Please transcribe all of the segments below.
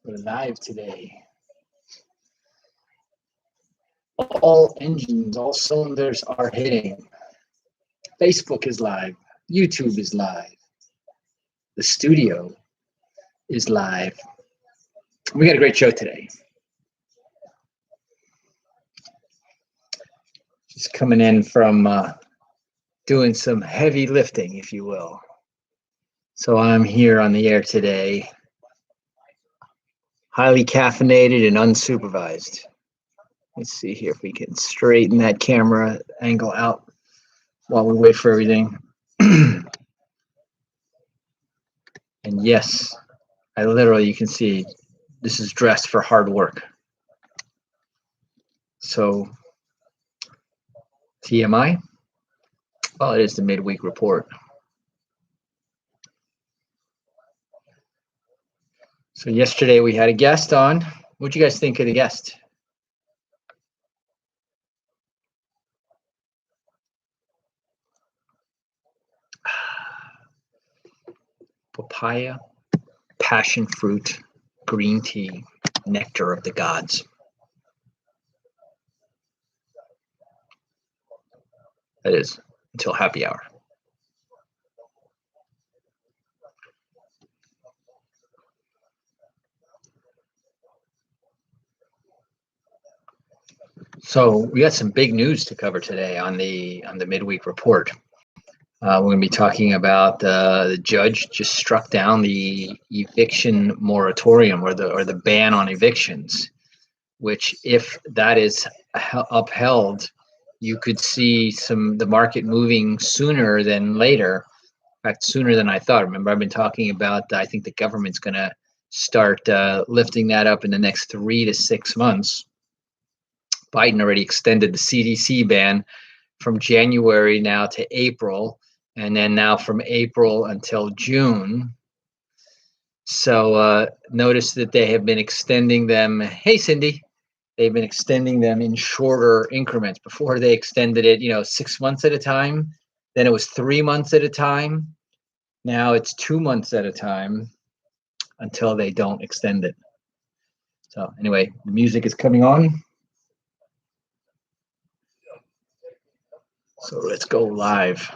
We're live today. All engines, all cylinders are hitting. Facebook is live. YouTube is live. The studio is live. We got a great show today. Just coming in from doing some heavy lifting, if you will. So I'm here on the air today, highly caffeinated and unsupervised. Let's see here if we can straighten that camera angle out while we wait for everything. And yes, I literally, you can see, this is dressed for hard work. So, TMI? Well, it is the midweek report. So yesterday we had a guest on. What'd you guys think of the guest? Papaya, passion fruit, green tea, nectar of the gods. That is until happy hour. So we got some big news to cover today on the midweek report. We're going to be talking about the judge just struck down the eviction moratorium or the ban on evictions, which if that is upheld, you could see the market moving sooner than later. In fact, sooner than I thought. Remember, I've been talking about, I think the government's going to start lifting that up in the next 3 to 6 months. Biden already extended the CDC ban from January now to April, and then now from April until June. So notice that they have been extending them. Hey, Cindy. They've been extending them in shorter increments. Before they extended it, 6 months at a time. Then it was 3 months at a time. Now it's 2 months at a time until they don't extend it. So anyway, the music is coming on. So let's go live.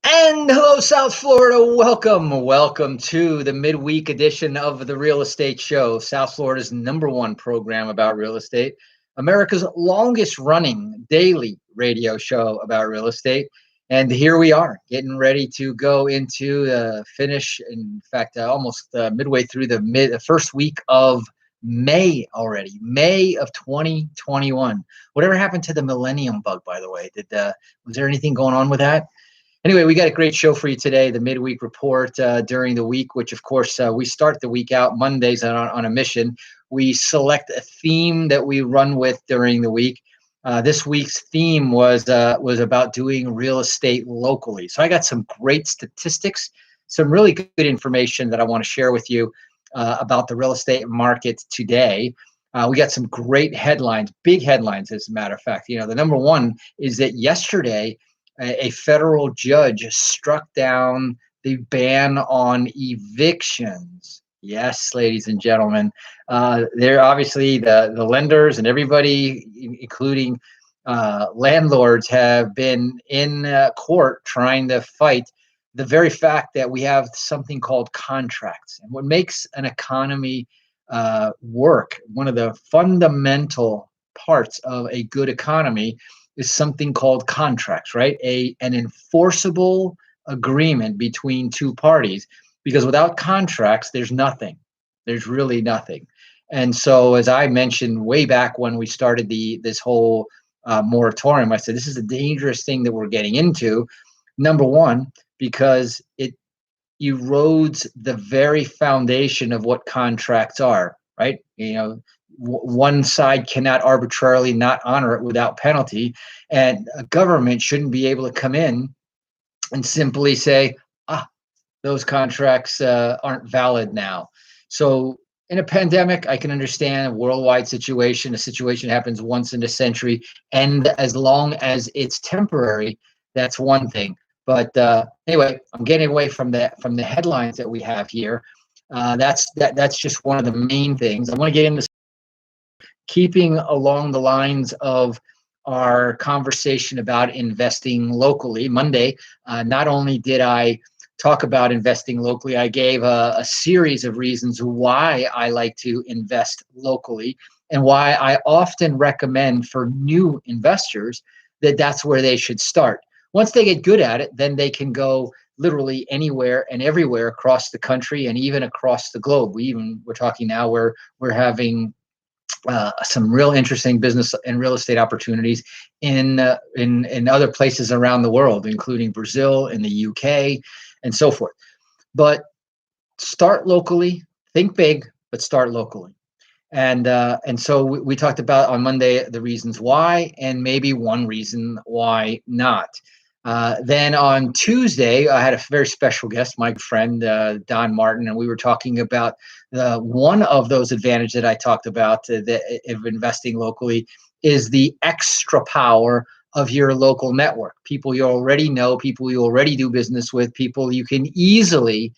And hello, South Florida. Welcome to the midweek edition of the Real Estate Show, South Florida's #1 program about real estate, America's longest running daily radio show about real estate. And here we are getting ready to go into the finish. In fact, almost midway through the first week of May already, May of 2021. Whatever happened to the millennium bug, by the way? Was there anything going on with that? Anyway, we got a great show for you today, the midweek report during the week, which, of course, we start the week out Mondays on a mission. We select a theme that we run with during the week. This week's theme was about doing real estate locally. So I got some great statistics, some really good information that I want to share with you about the real estate market today. We got some great headlines, big headlines, as a matter of fact. The number one is that yesterday, a federal judge struck down the ban on evictions. Yes, ladies and gentlemen, they're obviously the lenders and everybody, including landlords, have been in court trying to fight the very fact that we have something called contracts. And what makes an economy work, one of the fundamental parts of a good economy, is something called contracts, right? An enforceable agreement between two parties, because without contracts, there's nothing. There's really nothing. And so, as I mentioned way back when we started this whole moratorium, I said this is a dangerous thing that we're getting into. Number one, because it erodes the very foundation of what contracts are, right? One side cannot arbitrarily not honor it without penalty, and a government shouldn't be able to come in and simply say, those contracts aren't valid now. So in a pandemic, I can understand a worldwide situation. A situation happens once in a century, and as long as it's temporary, that's one thing. But anyway, I'm getting away from the headlines that we have here. That's just one of the main things. I want to get into keeping along the lines of our conversation about investing locally. Monday, not only did I talk about investing locally, I gave a series of reasons why I like to invest locally and why I often recommend for new investors that that's where they should start. Once they get good at it, then they can go literally anywhere and everywhere across the country and even across the globe. We're talking now where we're having some real interesting business and real estate opportunities in other places around the world, including Brazil, in the UK, and so forth. But start locally, think big, but start locally. And so we talked about on Monday the reasons why, and maybe one reason why not. Then on Tuesday, I had a very special guest, my friend Don Martin, and we were talking about one of those advantages that I talked about of investing locally is the extra power of your local network. People you already know, people you already do business with, people you can easily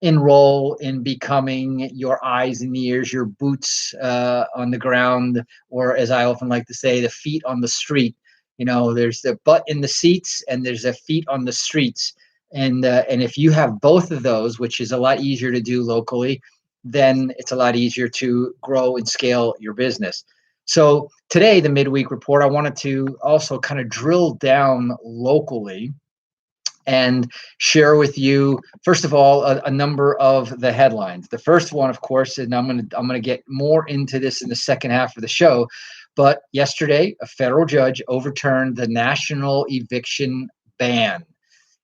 enroll in becoming your eyes and ears, your boots on the ground, or as I often like to say, the feet on the street. You know, there's the butt in the seats and there's the feet on the streets. And if you have both of those, which is a lot easier to do locally, then it's a lot easier to grow and scale your business. So today, the midweek report, I wanted to also kind of drill down locally and share with you, first of all, a number of the headlines. The first one, of course, and I'm gonna get more into this in the second half of the show, but yesterday, a federal judge overturned the national eviction ban,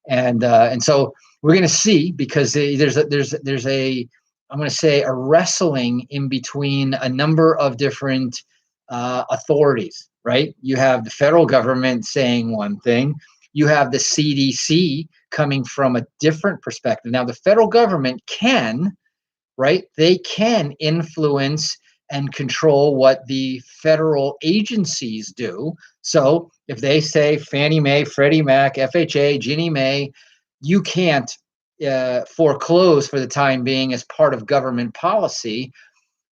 and so we're gonna see, because there's a I'm gonna say a wrestling in between a number of different authorities, right? You have the federal government saying one thing, you have the CDC coming from a different perspective. Now, the federal government can, right? They can influence and control what the federal agencies do. So if they say Fannie Mae, Freddie Mac, FHA, Ginnie Mae, you can't foreclose for the time being as part of government policy,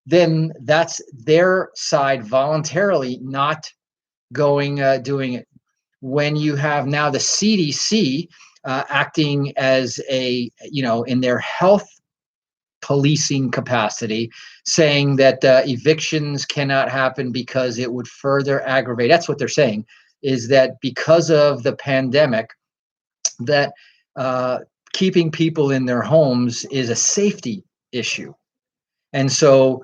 then that's their side voluntarily not doing it. When you have now the CDC acting as in their health policing capacity, saying that evictions cannot happen because it would further aggravate. That's what they're saying, is that because of the pandemic, that keeping people in their homes is a safety issue. And so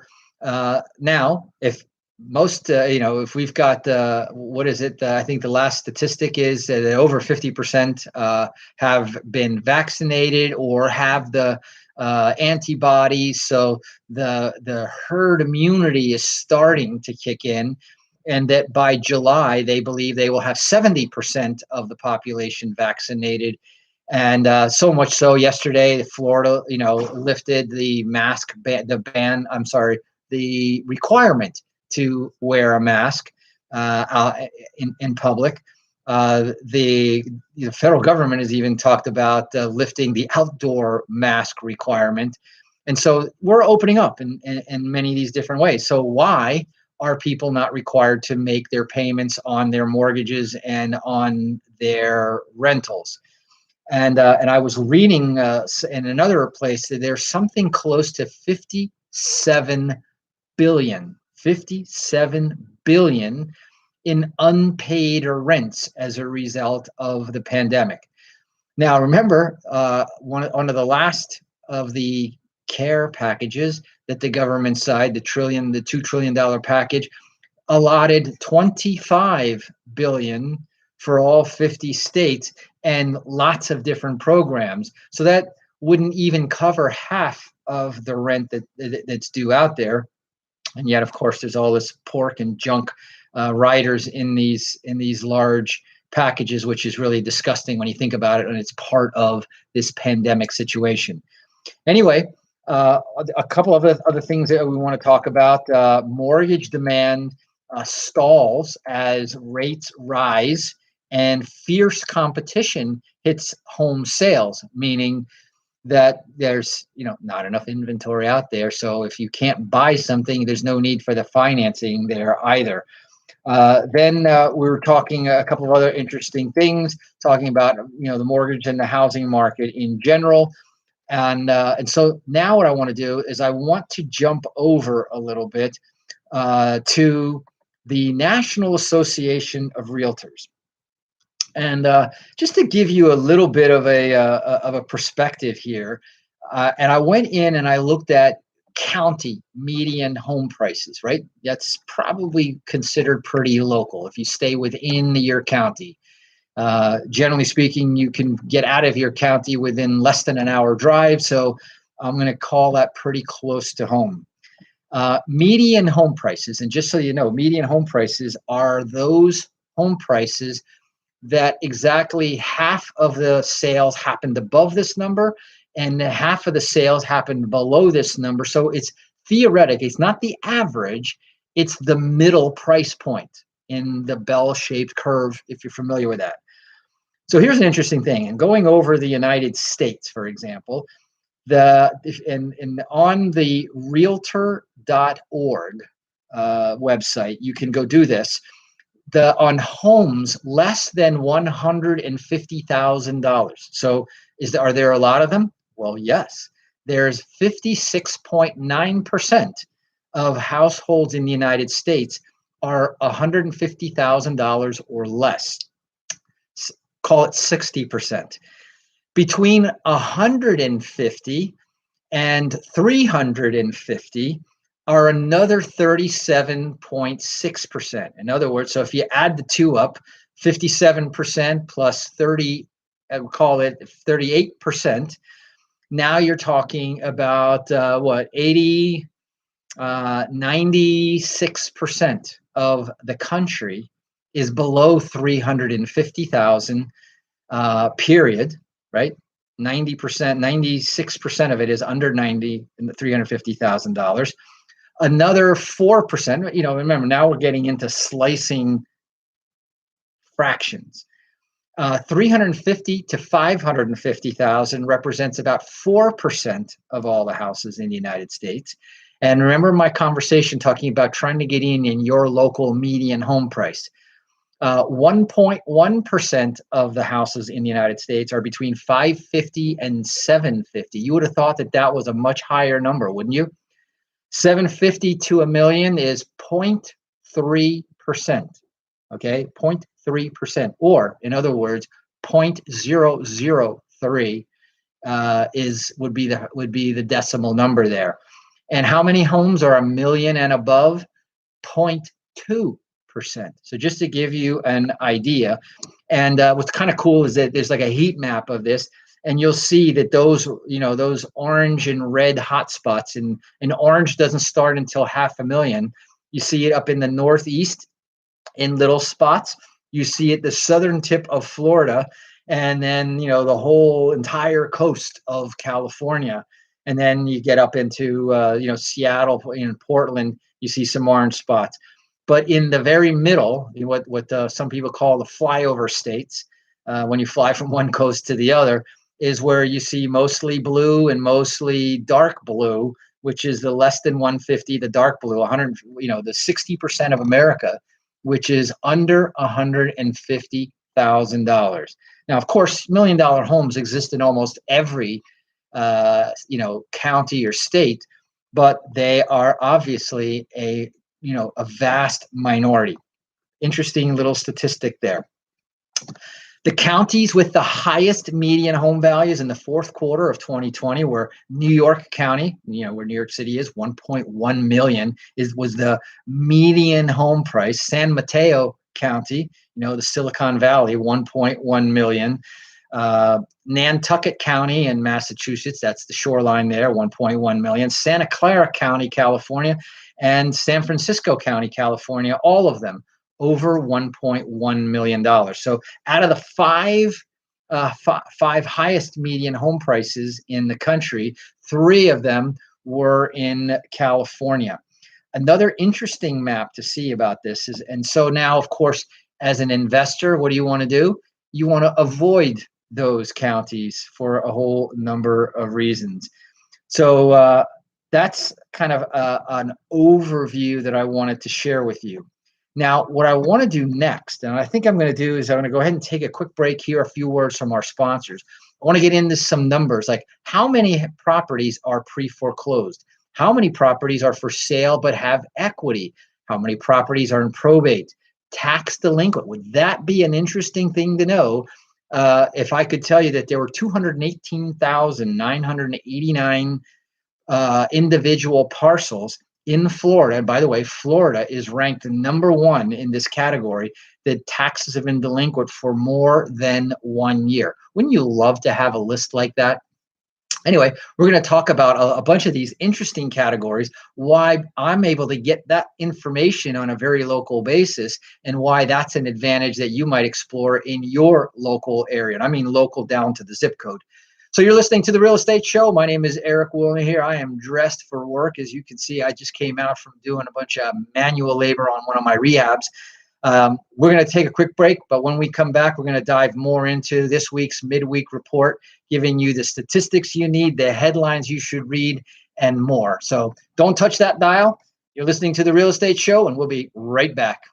now, if if we've got, what is it? I think the last statistic is that over 50% have been vaccinated or have the antibodies. So the herd immunity is starting to kick in, and that by July, they believe they will have 70% of the population vaccinated. And so much so, yesterday, Florida, lifted the the requirement to wear a mask in public. The federal government has even talked about lifting the outdoor mask requirement. And so we're opening up in many of these different ways. So why are people not required to make their payments on their mortgages and on their rentals? And I was reading in another place that there's something close to 57 billion in unpaid rents as a result of the pandemic. Now, remember, one of the last of the care packages that the government side, the $2 trillion package, allotted 25 billion for all 50 states and lots of different programs. So that wouldn't even cover half of the rent that's due out there. And yet, of course, there's all this pork and junk riders in these large packages, which is really disgusting when you think about it, and it's part of this pandemic situation. Anyway, a couple of other things that we want to talk about. Mortgage demand stalls as rates rise, and fierce competition hits home sales, meaning that there's not enough inventory out there. So if you can't buy something, there's no need for the financing there either. Then we were talking a couple of other interesting things, talking about the mortgage and the housing market in general. And so now what I want to do is I want to jump over a little bit to the National Association of Realtors. And just to give you a little bit of a perspective here, and I went in and I looked at county median home prices, right? That's probably considered pretty local if you stay within your county. Generally speaking, you can get out of your county within less than an hour drive. So I'm going to call that pretty close to home. Median home prices, and just so you know, median home prices are those home prices that exactly half of the sales happened above this number and half of the sales happened below this number. So it's theoretic. It's not the average. It's the middle price point in the bell-shaped curve, if you're familiar with that. So here's an interesting thing. And going over the United States, for example, on the realtor.org website, you can go do this. On homes less than $150,000. So are there a lot of them? Well, yes. There's 56.9% of households in the United States are $150,000 or less. Call it 60%. Between 150 and 350 are another 37.6%. In other words, so if you add the two up, 57% plus 30, I would call it 38%. Now you're talking about 96% of the country is below 350,000, period, right? 90%, 96% of it is under $350,000. Another 4%, remember, now we're getting into slicing fractions. 350 to 550,000 represents about 4% of all the houses in the United States. And remember my conversation talking about trying to get in your local median home price. 1.1% of the houses in the United States are between 550 and 750. You would have thought that was a much higher number, wouldn't you? 750 to a million is 0.3%. Okay, 0.3%, or in other words, 0.003 would be the decimal number there. And how many homes are a million and above? 0.2%. So just to give you an idea, and what's kind of cool is that there's like a heat map of this. And you'll see that those orange and red hotspots, and orange doesn't start until 500,000. You see it up in the Northeast in little spots. You see it the southern tip of Florida, and then the whole entire coast of California. And then you get up into Seattle, in Portland, you see some orange spots. But in the very middle, what some people call the flyover states, when you fly from one coast to the other, is where you see mostly blue and mostly dark blue, which is the less than 150, the dark blue, 100, the 60% of America, which is under $150,000. Now, of course, $1 million homes exist in almost every, county or state, but they are obviously a vast minority. Interesting little statistic there. The counties with the highest median home values in the fourth quarter of 2020 were New York County, where New York City is, 1.1 million was the median home price. San Mateo County, the Silicon Valley, 1.1 million. Nantucket County in Massachusetts, that's the shoreline there, 1.1 million. Santa Clara County, California, and San Francisco County, California, all of them, over $1.1 million. So out of the five highest median home prices in the country, 3 of them were in California. Another interesting map to see about this is, and so now, of course, as an investor, what do you want to do? You want to avoid those counties for a whole number of reasons. So that's kind of an overview that I wanted to share with you. Now, what I want to do next, and I think I'm going to do, is I'm going to go ahead and take a quick break here, a few words from our sponsors. I want to get into some numbers, like how many properties are pre-foreclosed? How many properties are for sale but have equity? How many properties are in probate? Tax delinquent. Would that be an interesting thing to know? If I could tell you that there were 218,989 individual parcels in Florida. And by the way, Florida is ranked number 1 in this category, that taxes have been delinquent for more than 1 year. Wouldn't you love to have a list like that? Anyway, we're going to talk about a bunch of these interesting categories, why I'm able to get that information on a very local basis, and why that's an advantage that you might explore in your local area. And I mean local down to the zip code. So you're listening to The Real Estate Show. My name is Eric Willner here. I am dressed for work. As you can see, I just came out from doing a bunch of manual labor on one of my rehabs. We're going to take a quick break, but when we come back, we're going to dive more into this week's midweek report, giving you the statistics you need, the headlines you should read, and more. So don't touch that dial. You're listening to The Real Estate Show, and we'll be right back.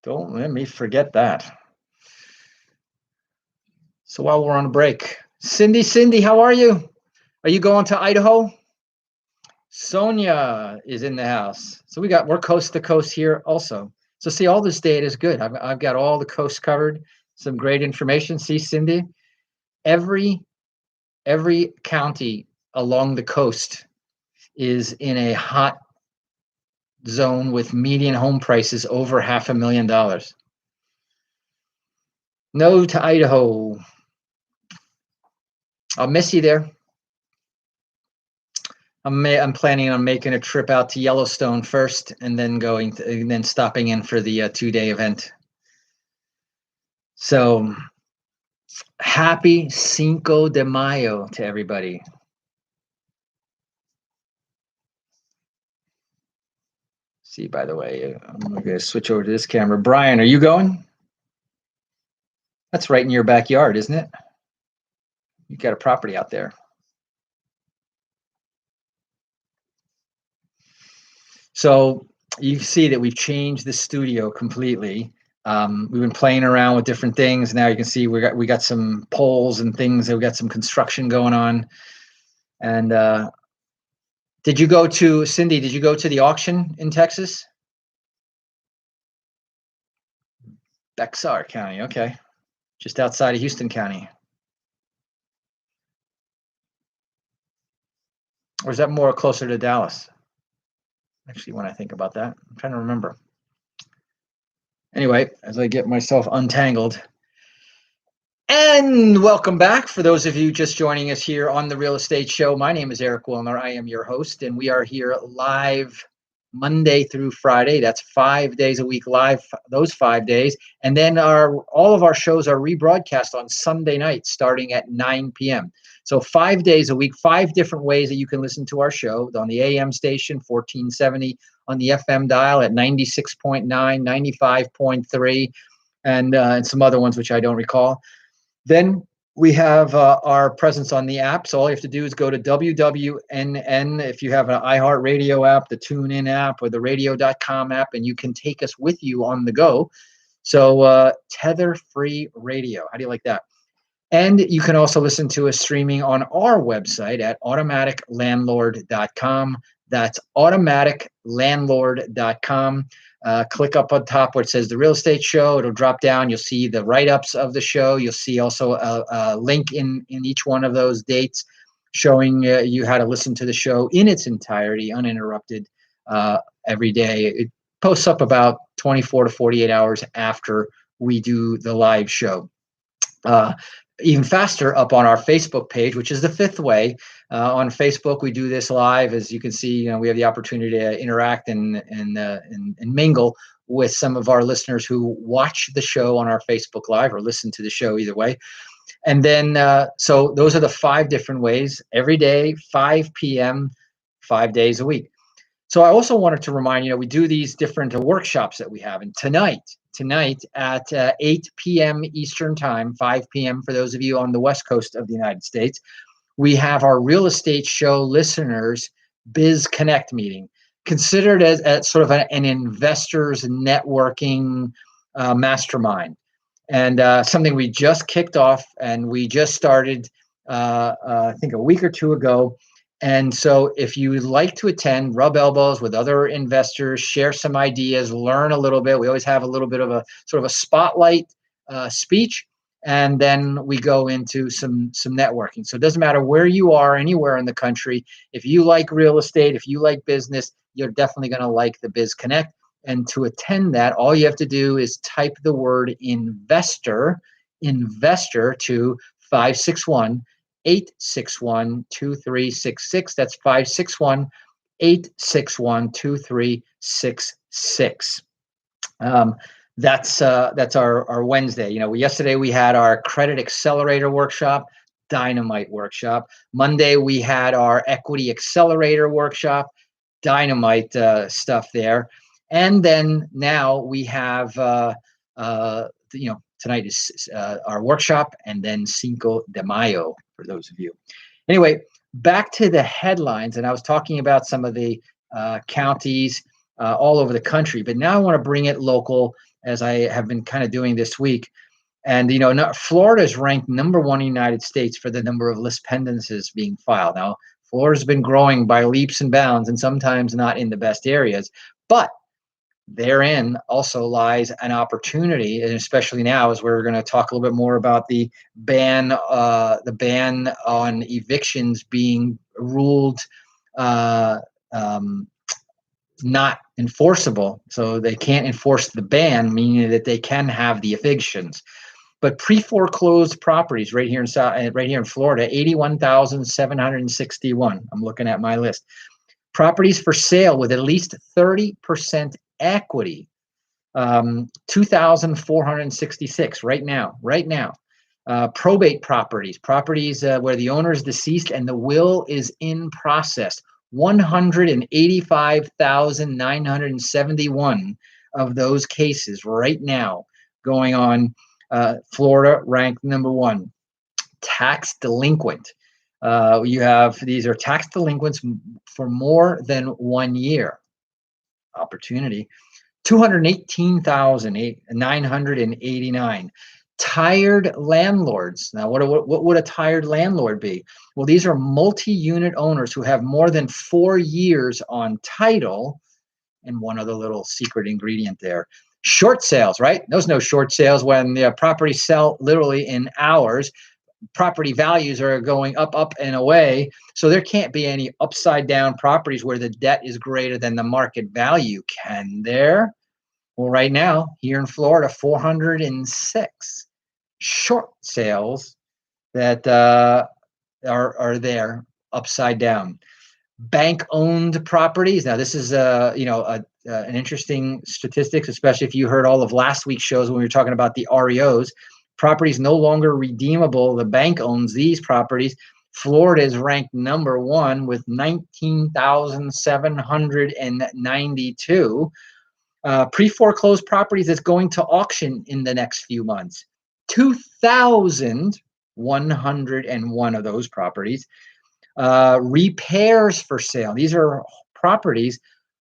Don't let me forget that. So while we're on a break, Cindy, how are you? Are you going to Idaho? Sonia is in the house. So we're coast to coast here also. So see, all this data is good. I've got all the coast covered, some great information. See, Cindy, every county along the coast is in a hot zone with median home prices over $500,000. No to Idaho. I'll miss you there. I'm planning on making a trip out to Yellowstone first, and then stopping in for the 2-day event. So happy Cinco de Mayo to everybody. See, by the way, I'm going to switch over to this camera. Brian, are you going? That's right in your backyard, isn't it? You got a property out there. So you see that we've changed the studio completely. We've been playing around with different things. Now you can see we got some poles and things. We got some construction going on. And Cindy, did you go to the auction in Texas? Bexar County, okay. Just outside of Houston County. Or is that more closer to Dallas? Actually, when I think about that, I'm trying to remember. Anyway, as I get myself untangled. And welcome back. For those of you just joining us here on The Real Estate Show, my name is Eric Willner. I am your host, and we are here live Monday through Friday. That's 5 days a week live, those 5 days. And then all of our shows are rebroadcast on Sunday night starting at 9 p.m. So 5 days a week, 5 different ways that you can listen to our show: on the AM station, 1470, on the FM dial at 96.9, 95.3, and some other ones which I don't recall. Then we have our presence on the app. So all you have to do is go to WWNN if you have an iHeartRadio app, the TuneIn app, or the radio.com app, and you can take us with you on the go. So tether-free radio. How do you like that? And you can also listen to us streaming on our website at automaticlandlord.com. That's automaticlandlord.com. Click up on top where it says The Real Estate Show. It'll drop down. You'll see the write-ups of the show. You'll see also a link in each one of those dates showing you how to listen to the show in its entirety, uninterrupted, every day. It posts up about 24 to 48 hours after we do the live show. even faster up on our Facebook page, which is the fifth way. On Facebook, we do this live. As you can see, we have the opportunity to interact and mingle with some of our listeners who watch the show on our Facebook Live or listen to the show either way. And then, so those are the 5 different ways, every day, 5 p.m., 5 days a week. So I also wanted to remind we do these different workshops that we have. And tonight at 8 p.m. Eastern Time, 5 p.m. for those of you on the West Coast of the United States, we have our real estate show listeners Biz Connect meeting, considered as sort of an investors networking mastermind. And something we just kicked off, and we just started, I think, a week or two ago. And so if you would like to attend, rub elbows with other investors, share some ideas, learn a little bit. We always have a little bit of a sort of a spotlight speech, and then we go into some networking. So it doesn't matter where you are, anywhere in the country. If you like real estate, if you like business, you're definitely going to like the Biz Connect. And to attend that, all you have to do is type the word investor to 561-861-2366. That's 561-861-2366. That's our Wednesday. Yesterday we had our credit accelerator workshop, dynamite workshop. Monday we had our equity accelerator workshop, dynamite stuff there. And then now we have, tonight is our workshop, and then Cinco de Mayo for those of you. Anyway, back to the headlines, and I was talking about some of the counties all over the country, but now I want to bring it local, as I have been kind of doing this week. And Florida is ranked number 1 in the United States for the number of lis pendences being filed. Now, Florida's been growing by leaps and bounds, and sometimes not in the best areas, but therein also lies an opportunity, and especially now, as we're going to talk a little bit more about the ban on evictions being ruled not enforceable. So they can't enforce the ban, meaning that they can have the evictions. But pre-foreclosed properties right here in Florida, 81,761. I'm looking at my list. Properties for sale with at least 30% equity, 2,466 right now. Probate properties where the owner is deceased and the will is in process, 185,971 of those cases right now going on. Florida ranked number 1. Tax delinquent. These are tax delinquents for more than 1 year. Opportunity, 218,989. Tired landlords. Now, what would a tired landlord be? Well, these are multi-unit owners who have more than 4 years on title. And one other little secret ingredient there. Short sales, right? There's no short sales when the properties sell literally in hours. Property values are going up and away. So there can't be any upside down properties where the debt is greater than the market value. Can there? Well, right now, here in Florida, 406 short sales that are there upside down. Bank-owned properties. Now, this is an interesting statistics, especially if you heard all of last week's shows when we were talking about the REOs. Properties no longer redeemable. The bank owns these properties. Florida is ranked number 1 with 19,792. Pre-foreclosed properties that's going to auction in the next few months. 2,101 of those properties. Repairs for sale. These are properties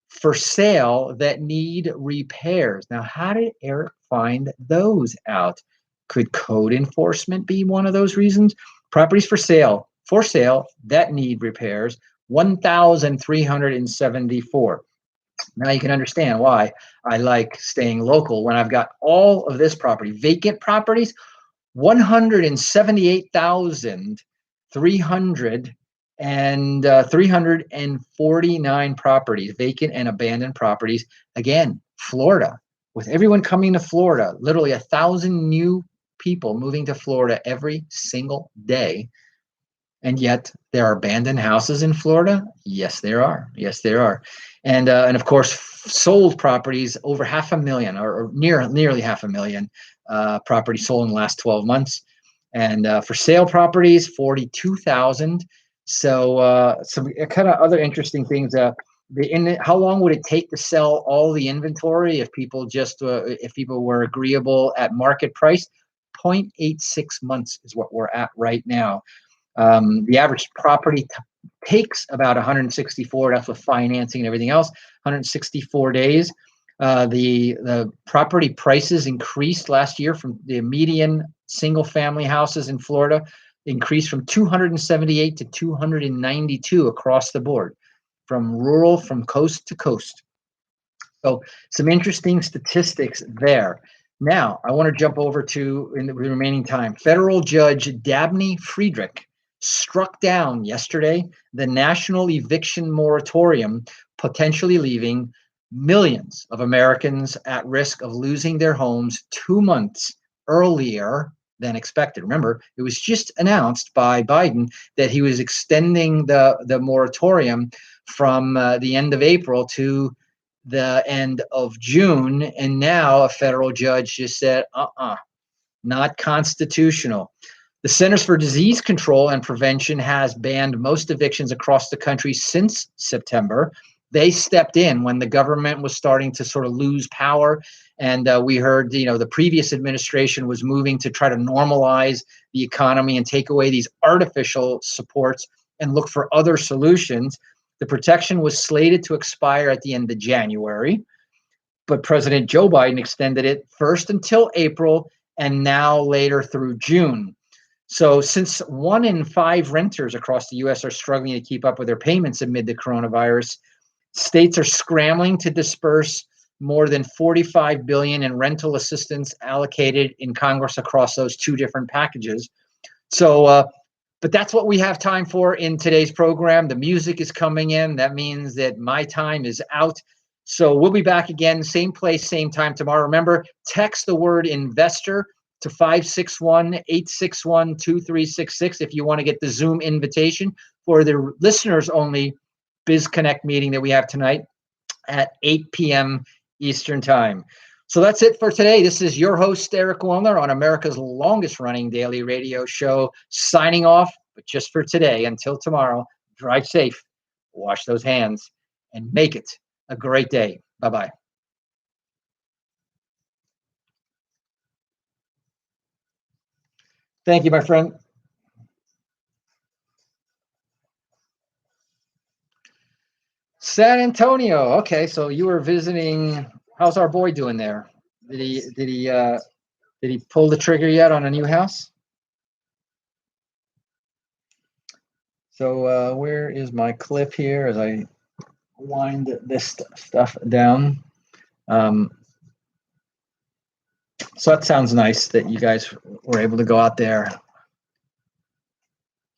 for sale that need repairs. Now, how did Eric find those out? Could code enforcement be one of those reasons? Properties for sale that need repairs, 1,374. Now you can understand why I like staying local when I've got all of this property. Vacant properties, 349 properties, vacant and abandoned properties. Again, Florida, with everyone coming to Florida, literally 1,000 new people moving to Florida every single day. And yet there are abandoned houses in Florida. Yes, there are. Yes, there are. And of course, sold properties over 500,000 or nearly 500,000 properties sold in the last 12 months. And for sale properties, 42,000. So some kind of other interesting things. How long would it take to sell all the inventory if people were agreeable at market price? 0.86 months is what we're at right now. The average property takes about 164. That's with financing and everything else. 164 days. The property prices increased last year from the median single-family houses in Florida increased from 278 to 292 across the board, from coast to coast. So some interesting statistics there. Now, I want to jump over to, in the remaining time, federal judge Dabney Friedrich struck down yesterday the national eviction moratorium, potentially leaving millions of Americans at risk of losing their homes 2 months earlier than expected. Remember, it was just announced by Biden that he was extending the moratorium from the end of April to the end of June, and now a federal judge just said, not constitutional. The Centers for Disease Control and Prevention has banned most evictions across the country since September. They stepped in when the government was starting to sort of lose power. And we heard, the previous administration was moving to try to normalize the economy and take away these artificial supports and look for other solutions. The protection was slated to expire at the end of January, but President Joe Biden extended it first until April and now later through June. So since 1 in 5 renters across the U.S. are struggling to keep up with their payments amid the coronavirus, states are scrambling to disperse more than $45 billion in rental assistance allocated in Congress across those 2 different packages. So, but that's what we have time for in today's program. The music is coming in. That means that my time is out. So we'll be back again, same place, same time tomorrow. Remember, text the word investor to 561-861-2366 if you want to get the Zoom invitation for the listeners only BizConnect meeting that we have tonight at 8 p.m. Eastern Time. So that's it for today. This is your host, Eric Willner, on America's longest running daily radio show, signing off. But just for today, until tomorrow, drive safe, wash those hands, and make it a great day. Bye-bye. Thank you, my friend. San Antonio. Okay, so you were visiting. How's our boy doing there? Did he pull the trigger yet on a new house? So where is my clip here as I wind this stuff down? So that sounds nice that you guys were able to go out there.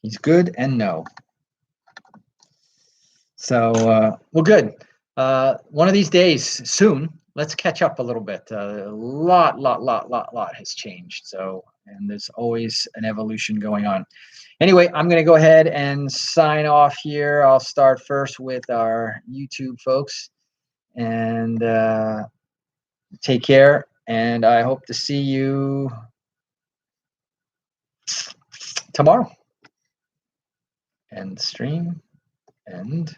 He's good and no. So, well, good. One of these days, soon, let's catch up a little bit. A lot has changed. So, and there's always an evolution going on. Anyway, I'm going to go ahead and sign off here. I'll start first with our YouTube folks. And take care. And I hope to see you tomorrow. End stream. End.